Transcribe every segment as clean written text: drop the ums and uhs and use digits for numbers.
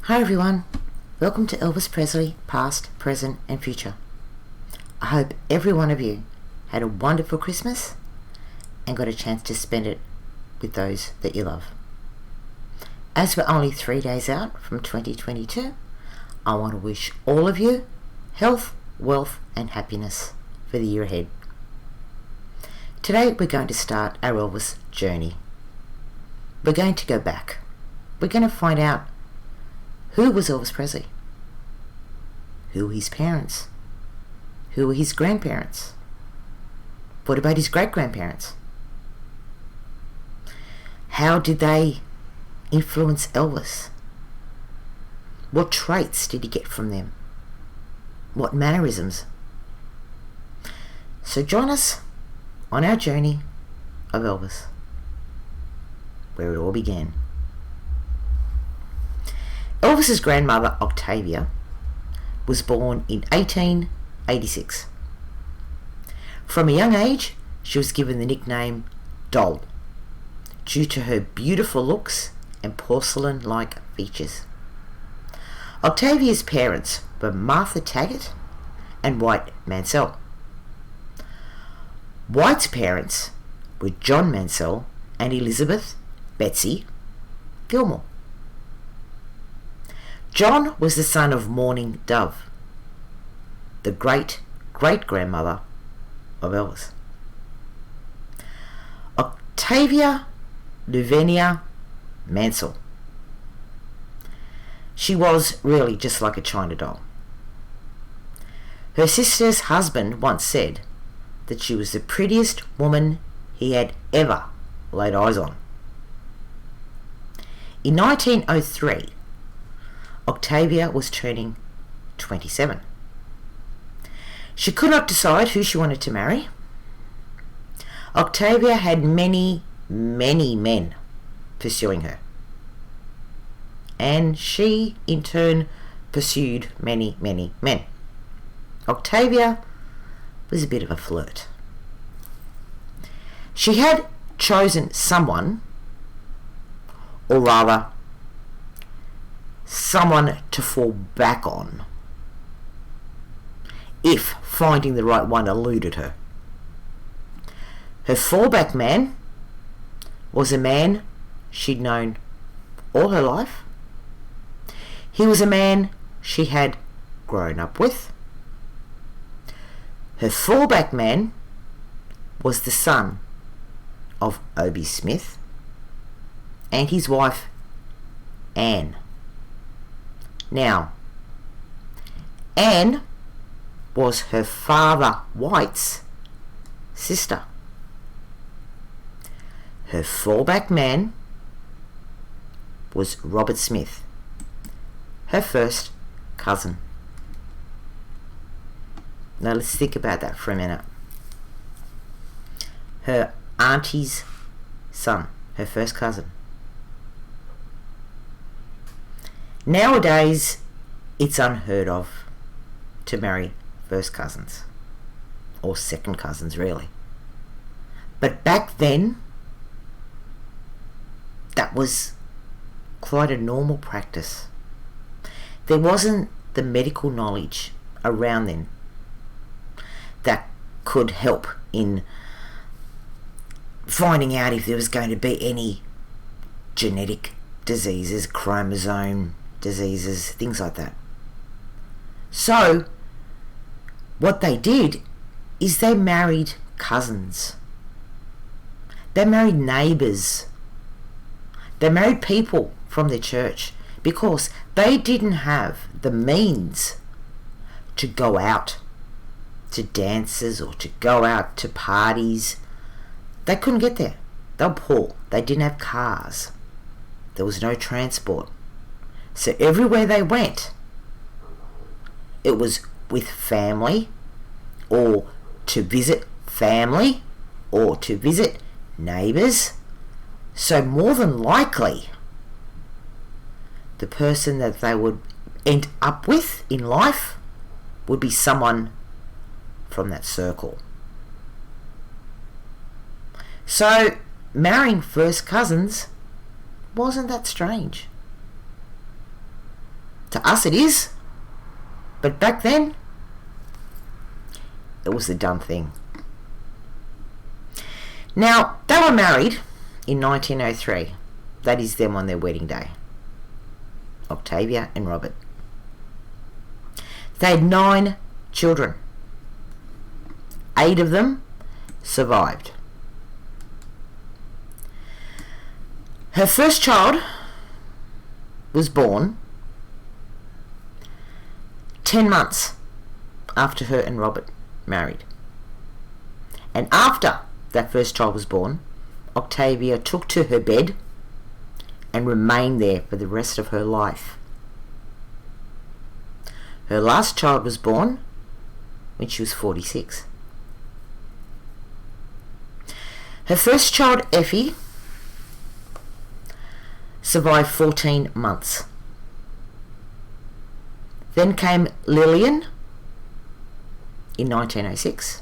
Hi everyone, welcome to Elvis Presley, past, present and future. I hope every one of you had a wonderful Christmas and got a chance to spend it with those that you love. As we're only 3 days out from 2022, I want to wish all of you health, wealth and happiness for the year ahead. Today we're going to start our Elvis journey. We're going to go back. We're going to find out who was Elvis Presley, who were his parents, who were his grandparents, what about his great-grandparents, how did they influence Elvis, what traits did he get from them, what mannerisms. So join us on our journey of Elvis, where it all began. Elvis's grandmother, Octavia, was born in 1886. From a young age, she was given the nickname Doll, due to her beautiful looks and porcelain-like features. Octavia's parents were Martha Taggart and White Mansell. White's parents were John Mansell and Elizabeth Betsy Gilmore. John was the son of Mourning Dove, the great-great-grandmother of Elvis. Octavia Lavinia Mansell. She was really just like a China doll. Her sister's husband once said that she was the prettiest woman he had ever laid eyes on. In 1903, Octavia was turning 27. She could not decide who she wanted to marry. Octavia had many, many men pursuing her. And she, in turn, pursued many, many men. Octavia was a bit of a flirt. She had chosen someone, or rather, someone to fall back on if finding the right one eluded her. Her fallback man was a man she'd known all her life. He was a man she had grown up with. Her fallback man was the son of Obie Smith and his wife Anne. Now, Anne was her father White's sister. Her fallback man was Robert Smith, her first cousin. Now let's think about that for a minute. Her auntie's son, her first cousin. Nowadays, it's unheard of to marry first cousins, or second cousins really. But back then, that was quite a normal practice. There wasn't the medical knowledge around then that could help in finding out if there was going to be any genetic diseases, chromosome diseases, things like that. So what they did is they married cousins. They married neighbours. They married people from their church because they didn't have the means to go out to dances or to go out to parties. They couldn't get there. They were poor. They didn't have cars. There was no transport. So everywhere they went, it was with family, or to visit family, or to visit neighbours. So more than likely, the person that they would end up with in life would be someone from that circle. So marrying first cousins wasn't that strange. To us it is, but back then, it was the done thing. Now, they were married in 1903. That is them on their wedding day. Octavia and Robert. They had 9 children. 8 of them survived. Her first child was born 10 months after her and Robert married. And after that first child was born, Octavia took to her bed and remained there for the rest of her life. Her last child was born when she was 46. Her first child, Effie, survived 14 months. Then came Lillian in 1906.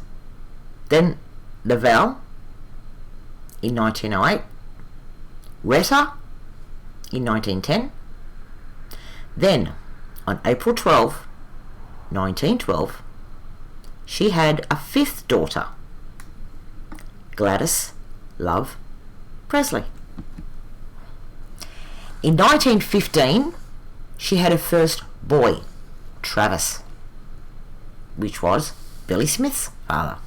Then Lavelle in 1908. Retta in 1910. Then, on April 12, 1912, she had a 5th daughter, Gladys Love Presley. In 1915, she had her first boy, Travis, which was Billy Smith's father,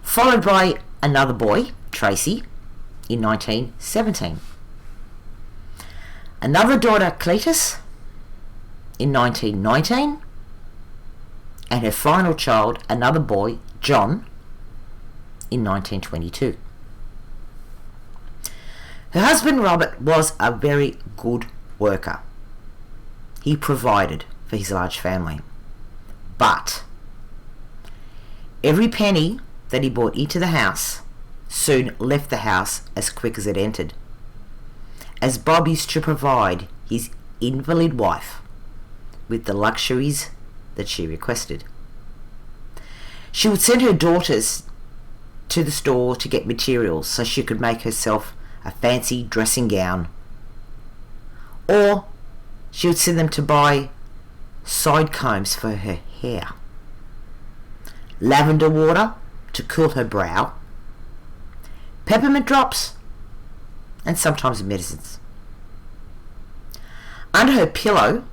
followed by another boy, Tracy, in 1917. Another daughter, Cletus, in 1919, and her final child, another boy, John, in 1922. Her husband, Robert, was a very good worker. He provided for his large family. But every penny that he brought into the house soon left the house as quick as it entered, as Bob used to provide his invalid wife with the luxuries that she requested. She would send her daughters to the store to get materials so she could make herself a fancy dressing gown, or she would send them to buy side combs for her hair, lavender water to cool her brow, peppermint drops, and sometimes medicines. Under her pillow,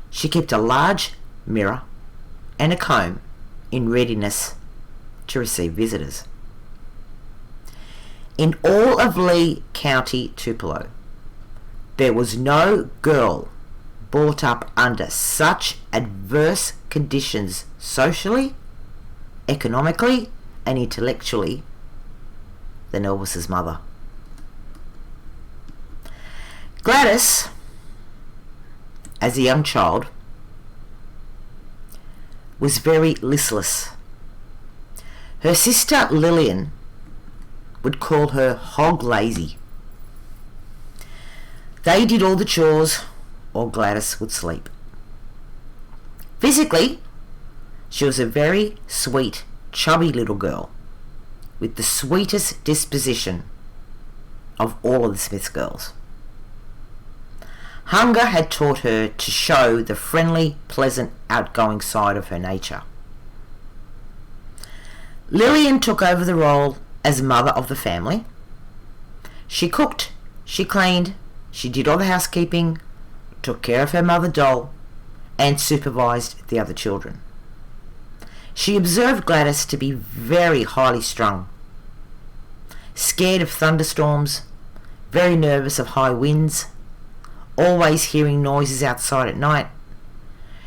she kept a large mirror and a comb in readiness to receive visitors. In all of Lee County, Tupelo, there was no girl brought up under such adverse conditions socially, economically, and intellectually than Elvis's mother. Gladys, as a young child, was very listless. Her sister Lillian would call her hog lazy. They did all the chores, or Gladys would sleep. Physically, she was a very sweet, chubby little girl with the sweetest disposition of all of the Smiths girls. Hunger had taught her to show the friendly, pleasant, outgoing side of her nature. Lillian took over the role as mother of the family. She cooked, she cleaned, she did all the housekeeping, took care of her mother doll, and supervised the other children. She observed Gladys to be very highly strung, scared of thunderstorms, very nervous of high winds, always hearing noises outside at night.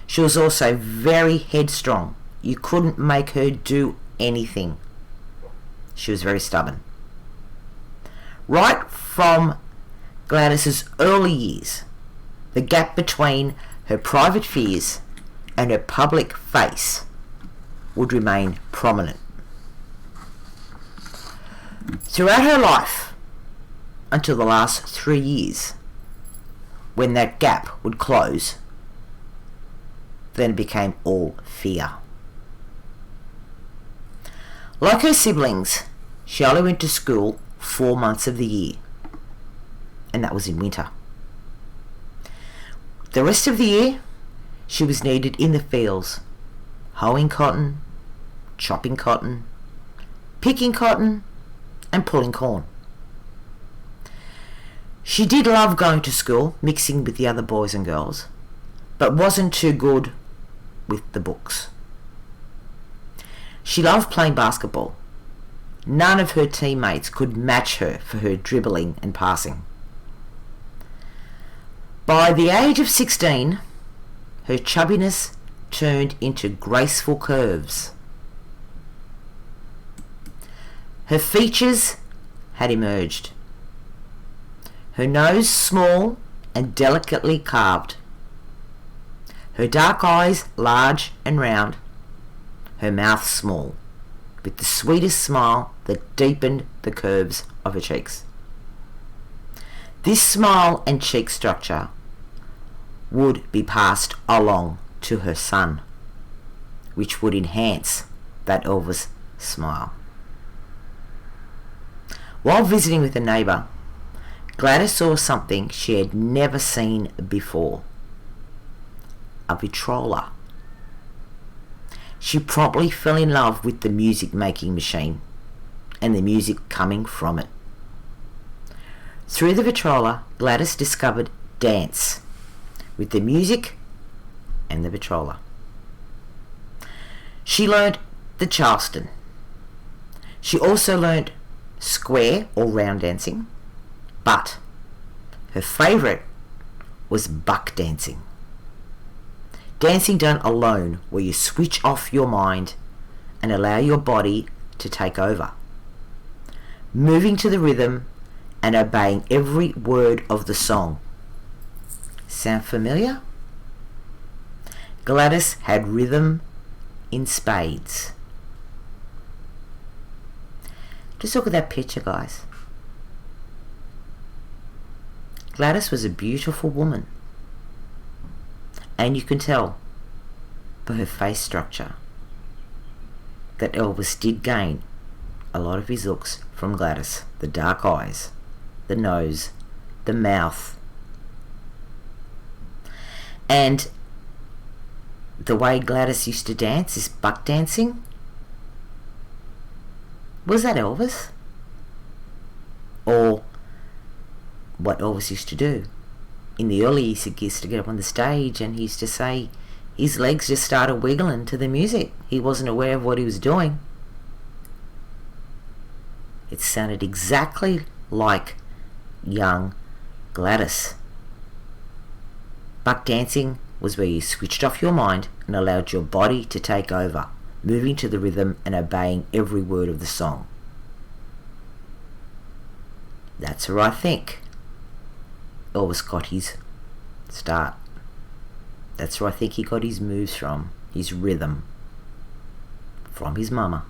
She was also very headstrong. You couldn't make her do anything. She was very stubborn. Right from Gladys's early years, the gap between her private fears and her public face would remain prominent. Throughout her life, until the last 3 years, when that gap would close, then it became all fear. Like her siblings, she only went to school 4 months of the year, and that was in winter. The rest of the year, she was needed in the fields, hoeing cotton, chopping cotton, picking cotton, and pulling corn. She did love going to school, mixing with the other boys and girls, but wasn't too good with the books. She loved playing basketball. None of her teammates could match her for her dribbling and passing. By the age of 16, her chubbiness turned into graceful curves. Her features had emerged. Her nose small and delicately carved. Her dark eyes large and round. Her mouth small, with the sweetest smile that deepened the curves of her cheeks. This smile and cheek structure would be passed along to her son, which would enhance that Elvis smile. While visiting with a neighbour, Gladys saw something she had never seen before. A vitrola. She promptly fell in love with the music making machine and the music coming from it. Through the vitrola, Gladys discovered dance with the music and the vitrola. She learnt the Charleston. She also learnt square or round dancing, but her favourite was buck dancing. Dancing done alone, where you switch off your mind and allow your body to take over. Moving to the rhythm and obeying every word of the song. Sound familiar? Gladys had rhythm in spades. Just look at that picture, guys. Gladys was a beautiful woman. And you can tell by her face structure that Elvis did gain a lot of his looks from Gladys. The dark eyes, the nose, the mouth, and the way Gladys used to dance, this buck dancing. Was that Elvis? Or what Elvis used to do? In the early years, he used to get up on the stage and he used to say his legs just started wiggling to the music. He wasn't aware of what he was doing. It sounded exactly like young Gladys. Buck dancing was where you switched off your mind and allowed your body to take over, moving to the rhythm and obeying every word of the song. That's where I think Elvis got his start. That's where I think he got his moves from, his rhythm, from his mama.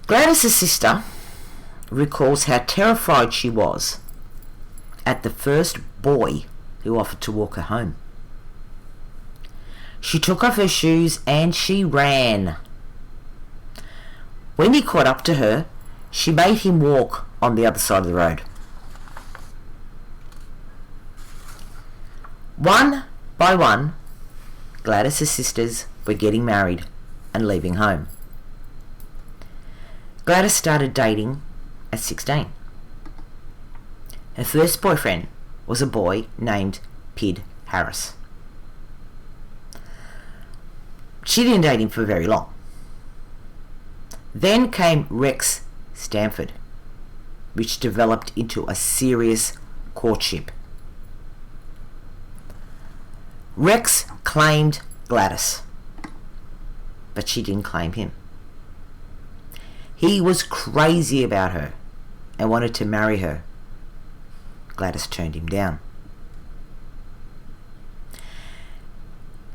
Gladys' sister recalls how terrified she was at the first boy who offered to walk her home. She took off her shoes and she ran. When he caught up to her, she made him walk on the other side of the road. One by one, Gladys' sisters were getting married and leaving home. Gladys started dating at 16. Her first boyfriend was a boy named Pid Harris. She didn't date him for very long. Then came Rex Stanford, which developed into a serious courtship. Rex claimed Gladys, but she didn't claim him. He was crazy about her and wanted to marry her. Gladys turned him down.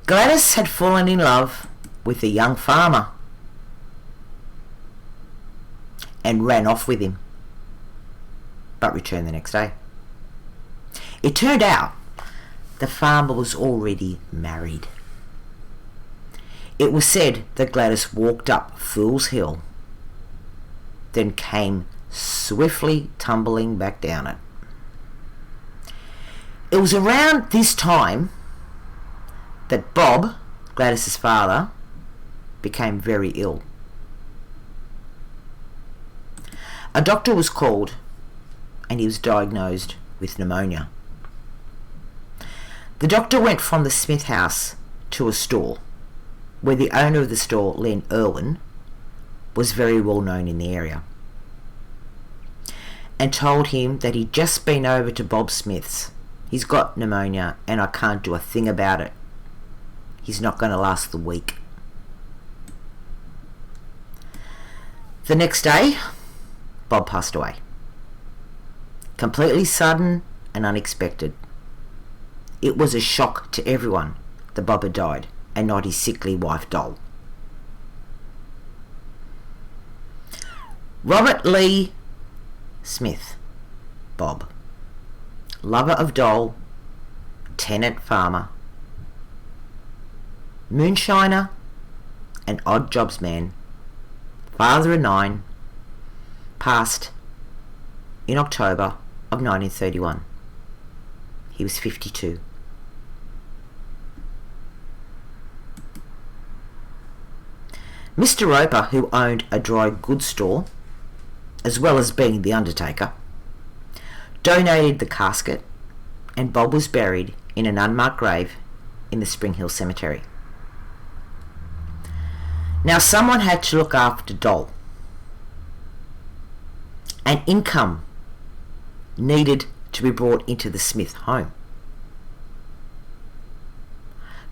Gladys had fallen in love with a young farmer and ran off with him, but returned the next day. It turned out the farmer was already married. It was said that Gladys walked up Fool's Hill, then came swiftly tumbling back down it. It was around this time that Bob, Gladys's father, became very ill. A doctor was called and he was diagnosed with pneumonia. The doctor went from the Smith house to a store where the owner of the store, Len Irwin, was very well known in the area, and told him that he'd just been over to Bob Smith's. He's got pneumonia and I can't do a thing about it. He's not going to last the week. The next day, Bob passed away. Completely sudden and unexpected. It was a shock to everyone that Bob had died and not his sickly wife Doll. Robert Lee Smith, Bob, lover of Doll, tenant farmer, moonshiner and odd jobs man, father of 9, passed in October of 1931. He was 52. Mr. Roper, who owned a dry goods store, as well as being the undertaker, donated the casket, and Bob was buried in an unmarked grave in the Spring Hill Cemetery. Now someone had to look after Doll. An income needed to be brought into the Smith home.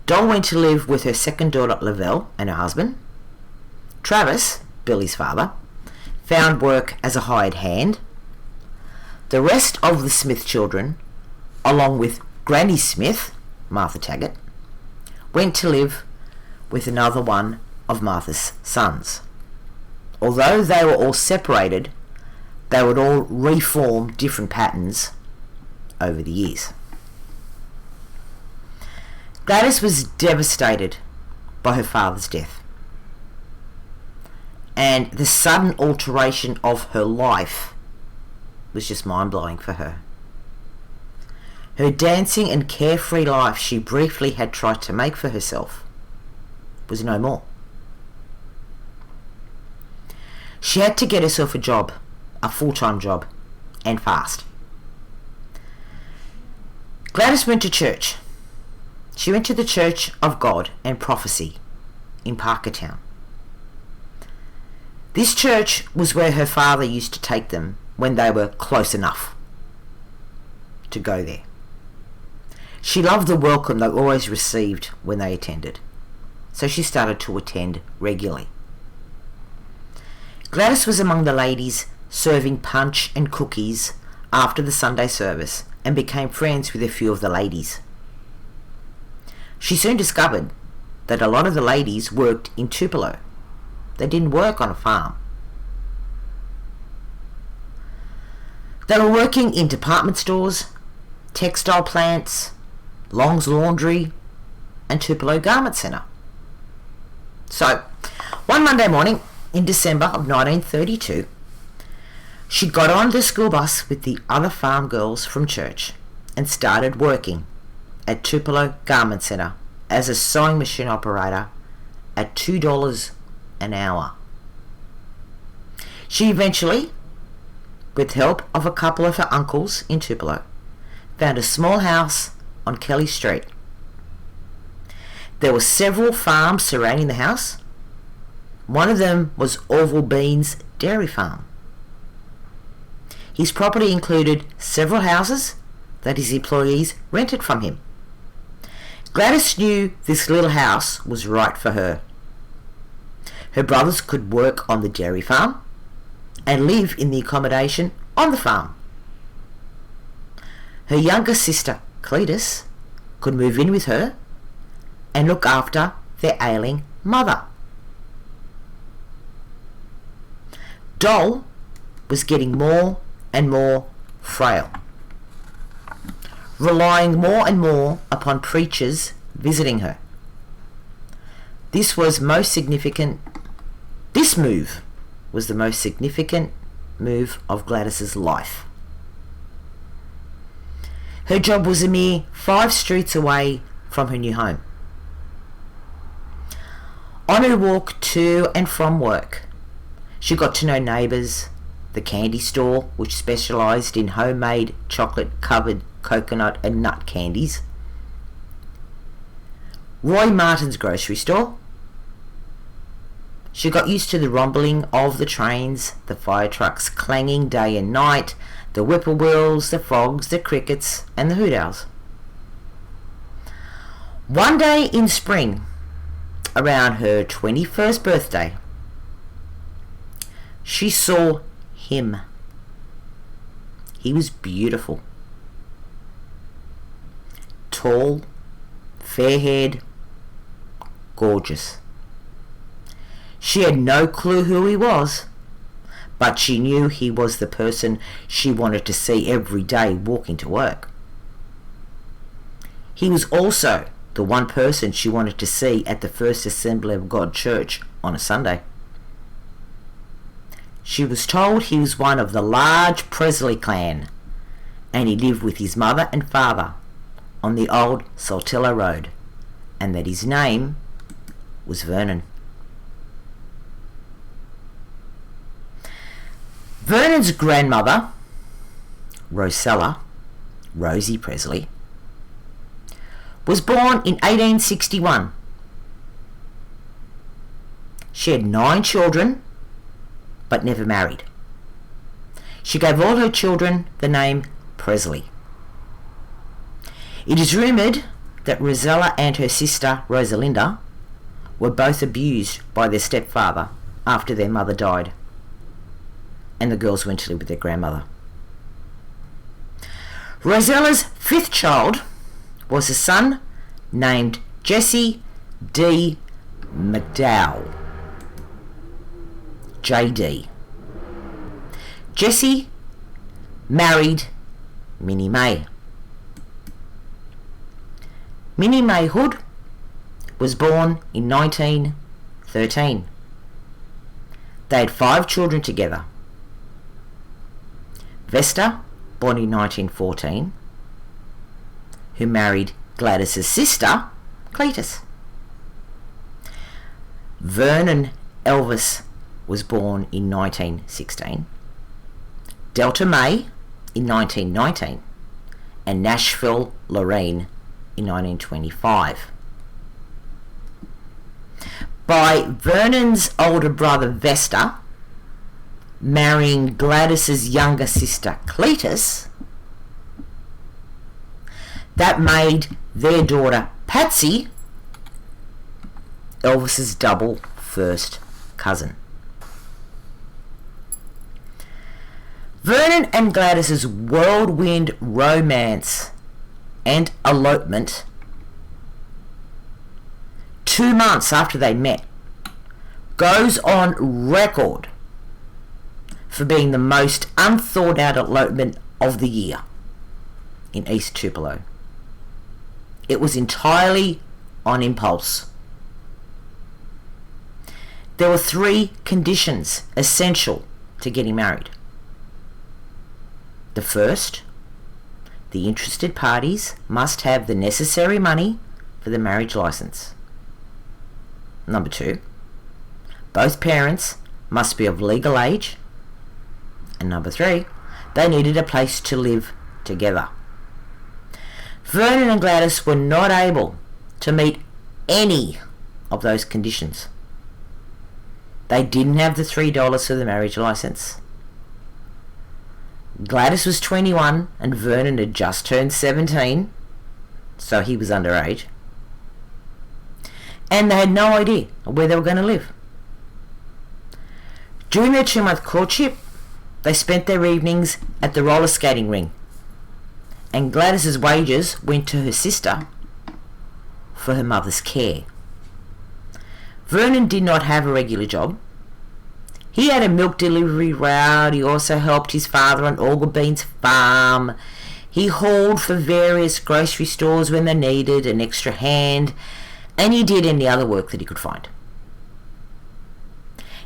Doll went to live with her second daughter Lavelle and her husband. Travis, Billy's father, found work as a hired hand. The rest of the Smith children, along with Granny Smith, Martha Taggart, went to live with another one of Martha's sons. Although they were all separated, they would all reform different patterns over the years. Gladys was devastated by her father's death, and the sudden alteration of her life was just mind-blowing for her. Her dancing and carefree life she briefly had tried to make for herself was no more. She had to get herself a job, a full-time job, and fast. Gladys went to church. She went to the Church of God and Prophecy in Parkertown. This church was where her father used to take them when they were close enough to go there. She loved the welcome they always received when they attended, so she started to attend regularly. Gladys was among the ladies serving punch and cookies after the Sunday service and became friends with a few of the ladies. She soon discovered that a lot of the ladies worked in Tupelo. They didn't work on a farm. They were working in department stores, textile plants, Long's Laundry, and Tupelo Garment Centre. So, one Monday morning in December of 1932, she got on the school bus with the other farm girls from church and started working at Tupelo Garment Centre as a sewing machine operator at $2 an hour. She eventually, with help of a couple of her uncles in Tupelo, found a small house on Kelly Street. There were several farms surrounding the house. One of them was Orville Bean's dairy farm. His property included several houses that his employees rented from him. Gladys knew this little house was right for her. Her brothers could work on the dairy farm and live in the accommodation on the farm. Her younger sister, Gladys, could move in with her and look after their ailing mother. Doll was getting more and more frail, relying more and more upon preachers visiting her. This move was the most significant move of Gladys's life. Her job was a mere 5 streets away from her new home. On her walk to and from work, she got to know neighbours, the candy store, which specialised in homemade chocolate-covered coconut and nut candies, Roy Martin's grocery store. She got used to the rumbling of the trains, the fire trucks clanging day and night, the whippoorwills, the frogs, the crickets, and the hoot owls. One day in spring, around her 21st birthday, she saw him. He was beautiful. Tall, fair-haired, gorgeous. She had no clue who he was, but she knew he was the person she wanted to see every day walking to work. He was also the one person she wanted to see at the First Assembly of God Church on a Sunday. She was told he was one of the large Presley clan, and he lived with his mother and father on the old Saltillo Road, and that his name was Vernon. Vernon's grandmother, Rosie Presley, was born in 1861. She had 9 children, but never married. She gave all her children the name Presley. It is rumoured that Rosella and her sister Rosalinda were both abused by their stepfather after their mother died, and the girls went to live with their grandmother. Rosella's 5th child was a son named Jesse D. McDowell, JD. Jesse married Minnie May. Minnie May Hood was born in 1913. They had 5 children together. Vesta, born in 1914, who married Gladys's sister, Cletus. Vernon Elvis was born in 1916. Delta May in 1919. And Nashville Lorraine in 1925. By Vernon's older brother Vesta marrying Gladys's younger sister Cletus, that made their daughter Patsy Elvis's double first cousin. Vernon and Gladys's whirlwind romance and elopement 2 months after they met goes on record for being the most unthought out elopement of the year in East Tupelo. It was entirely on impulse. There were 3 conditions essential to getting married. The first, the interested parties must have the necessary money for the marriage license. Number 2, both parents must be of legal age. And number 3, they needed a place to live together. Vernon and Gladys were not able to meet any of those conditions. They didn't have the $3 for the marriage license. Gladys was 21 and Vernon had just turned 17, so he was underage. And they had no idea where they were going to live. During their 2-month courtship, they spent their evenings at the roller skating ring, and Gladys's wages went to her sister for her mother's care. Vernon did not have a regular job. He had a milk delivery route. He also helped his father on Auger Bean's farm. He hauled for various grocery stores when they needed an extra hand, and he did any other work that he could find.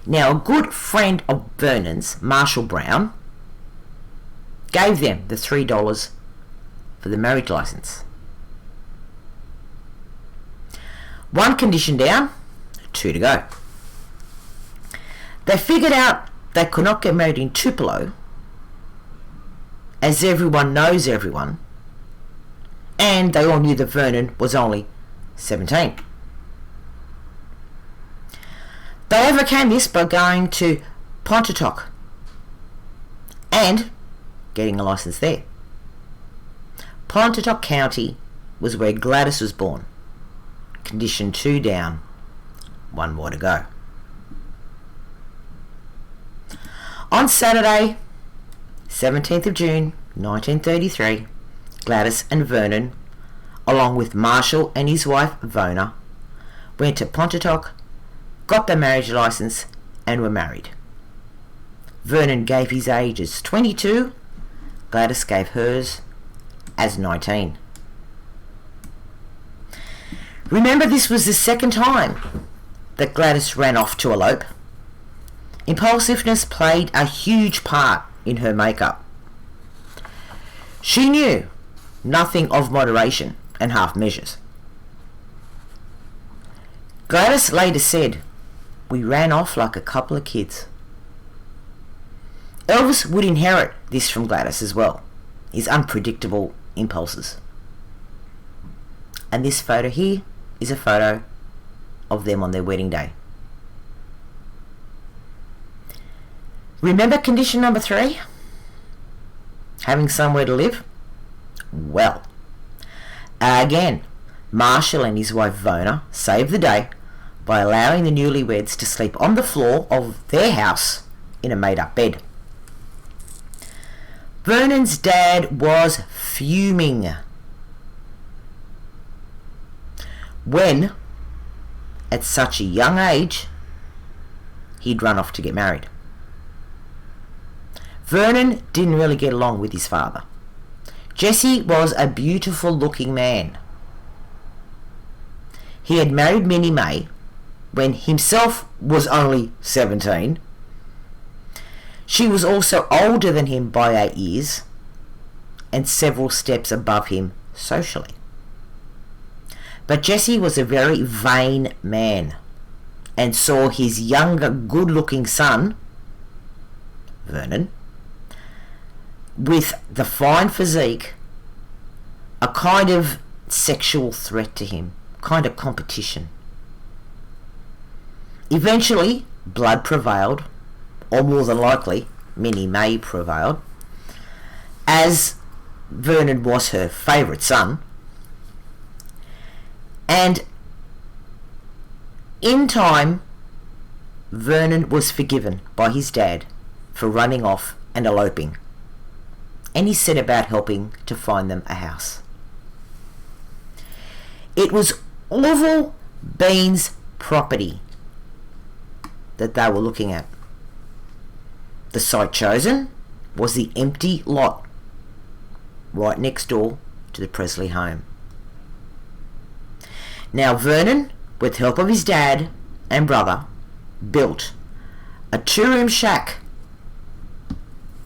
Now, a good friend of Vernon's, Marshall Brown, gave them the $3 for the marriage license. One condition down, 2 to go. They figured out they could not get married in Tupelo, as everyone knows everyone, and they all knew that Vernon was only 17. They overcame this by going to Pontotoc and getting a license there. Pontotoc County was where Gladys was born. Condition 2 down, 1 more to go. On Saturday, 17th of June 1933, Gladys and Vernon, along with Marshall and his wife Vona, went to Pontotoc, got their marriage license, and were married. Vernon gave his age as 22, Gladys gave hers as 19. Remember, this was the second time that Gladys ran off to elope. Impulsiveness played a huge part in her makeup. She knew nothing of moderation and half measures. Gladys later said, "We ran off like a couple of kids." Elvis would inherit this from Gladys as well, his unpredictable impulses. And this photo here is a photo of them on their wedding day. Remember condition number 3? Having somewhere to live? Well, again, Marshall and his wife Vona saved the day by allowing the newlyweds to sleep on the floor of their house in a made-up bed. Vernon's dad was fuming when, at such a young age, he'd run off to get married. Vernon didn't really get along with his father. Jesse was a beautiful-looking man. He had married Minnie May when himself was only 17. She was also older than him by 8 years and several steps above him socially. But Jesse was a very vain man and saw his younger, good-looking son, Vernon, with the fine physique, a kind of sexual threat to him, kind of competition. Eventually, blood prevailed, or more than likely, Minnie May prevailed, as Vernon was her favourite son. And in time, Vernon was forgiven by his dad for running off and eloping, and he set about helping to find them a house. It was Orville Bean's property that they were looking at. The site chosen was the empty lot right next door to the Presley home. Now Vernon, with help of his dad and brother, built a 2-room shack,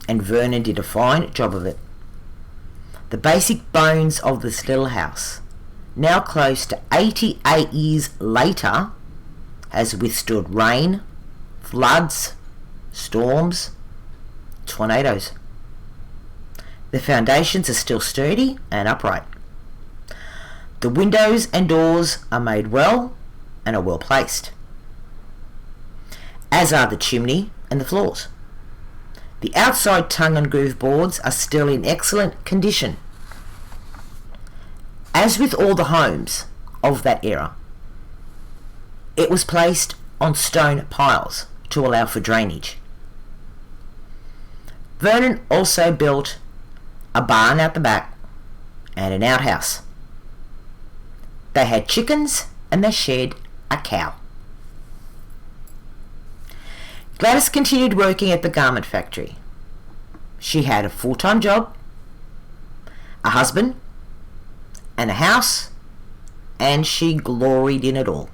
and Vernon did a fine job of it. The basic bones of this little house, now close to 88 years later, has withstood rain, floods, storms, tornadoes. The foundations are still sturdy and upright. The windows and doors are made well and are well placed, as are the chimney and the floors. The outside tongue and groove boards are still in excellent condition. As with all the homes of that era, it was placed on stone piles to allow for drainage. Vernon also built a barn out the back and an outhouse. They had chickens and they shared a cow. Gladys continued working at the garment factory. She had a full-time job, a husband, and a house, and she gloried in it all.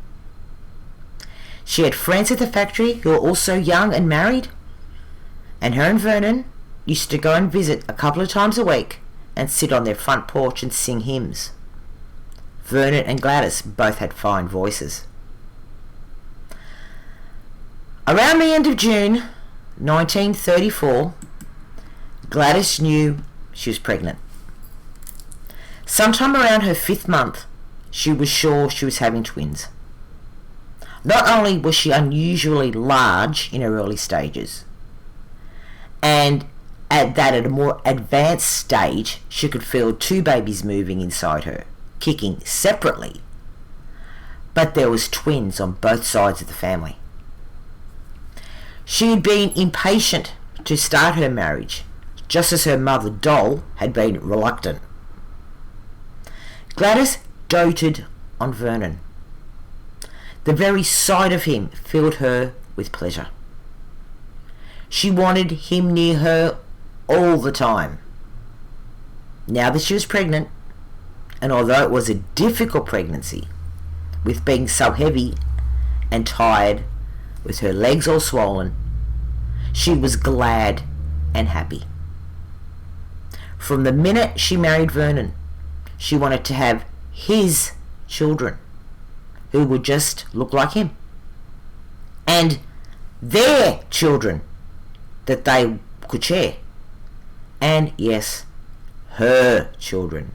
She had friends at the factory who were also young and married, and her and Vernon used to go and visit a couple of times a week and sit on their front porch and sing hymns. Vernon and Gladys both had fine voices. Around the end of June 1934, Gladys knew she was pregnant. Sometime around her 5th month, she was sure she was having twins. Not only was she unusually large in her early stages, and at a more advanced stage, she could feel 2 babies moving inside her, kicking separately, but there was twins on both sides of the family. She had been impatient to start her marriage, just as her mother Doll had been reluctant. Gladys doted on Vernon. The very sight of him filled her with pleasure. She wanted him near her all the time. Now that she was pregnant, and although it was a difficult pregnancy, with being so heavy and tired, with her legs all swollen, she was glad and happy. From the minute she married Vernon, she wanted to have his children, who would just look like him, and their children that they could share, and yes, her children,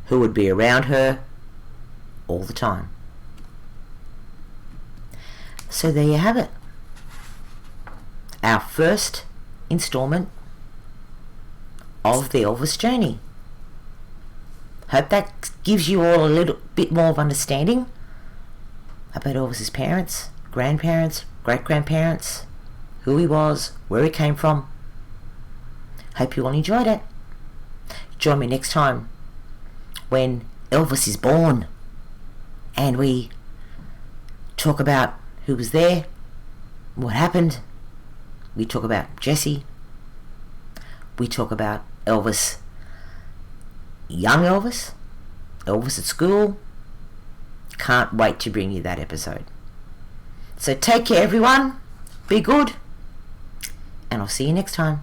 who would be around her all the time. So there you have it. Our first installment of the Elvis journey. Hope that gives you all a little bit more of understanding about Elvis's parents, grandparents, great-grandparents, who he was, where he came from. Hope you all enjoyed it. Join me next time when Elvis is born and we talk about who was there, what happened. We talk about Jesse. We talk about Elvis, young Elvis, Elvis at school. Can't wait to bring you that episode. So take care, everyone. Be good. And I'll see you next time.